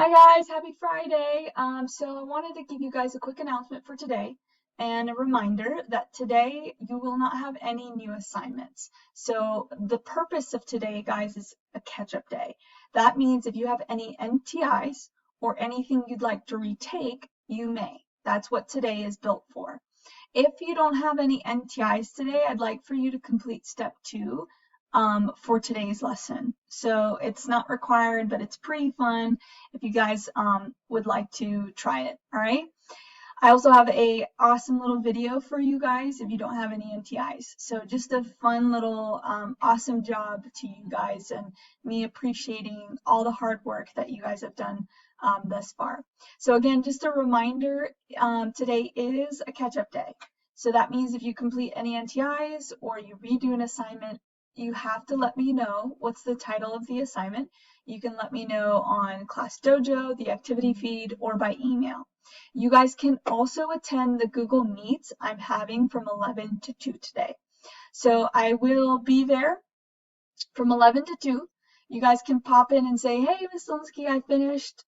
Hi guys, happy Friday. So I wanted to give you guys a quick announcement for today and a reminder that today you will not have any new assignments. So the purpose of today, guys, is a catch-up day. That means if you have any NTIs or anything you'd like to retake, you may. That's what today is built for. If you don't have any NTIs today, I'd like for you to complete step 2 for today's lesson. So it's not required, but it's pretty fun if you guys would like to try it. All right. I also have a awesome little video for you guys if you don't have any NTIs. So just a fun little awesome job to you guys and me appreciating all the hard work that you guys have done thus far. So again, just a reminder, today is a catch-up day. So that means if you complete any NTIs or you redo an assignment, you have to let me know what's the title of the assignment. You can let me know on Class Dojo, the activity feed, or by email. You guys can also attend the Google Meets I'm having from 11 to 2 today. So I will be there from 11 to 2. You guys can pop in and say, hey, Miss Linsky, I finished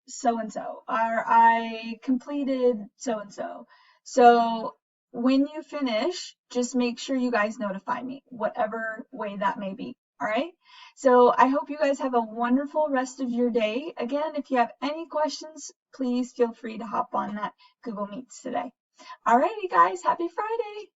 so-and-so, or I completed so-and-so. So when you finish, just make sure you guys notify me, whatever way that may be. All right. So I hope you guys have a wonderful rest of your day. Again, if you have any questions, please feel free to hop on that Google Meets today. All righty, guys. Happy Friday.